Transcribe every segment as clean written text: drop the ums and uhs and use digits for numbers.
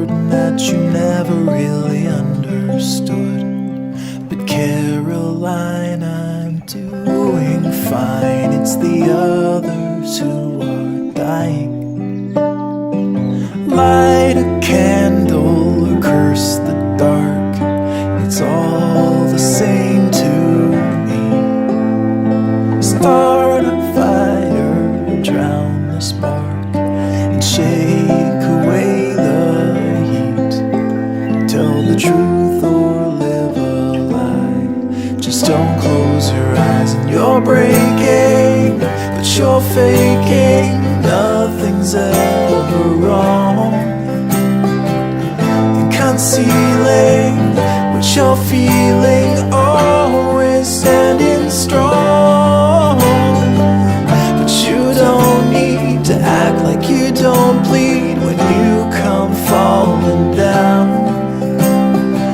burden that you never really understood. But Caroline, I'm doing fine. It's the others who are dying. Light a candle or curse the dark, it's all the same to me. Start a fire, drown the spark, and shake away the heat. Tell the truth or live a lie. Just don't close your eyes. And you're breaking, but you're faking. Nothing's ever wrong. And concealing what you're feeling, always standing strong. But you don't need to act like you don't bleed when you come falling down.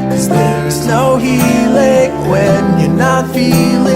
'Cause there's no healing when you're not feeling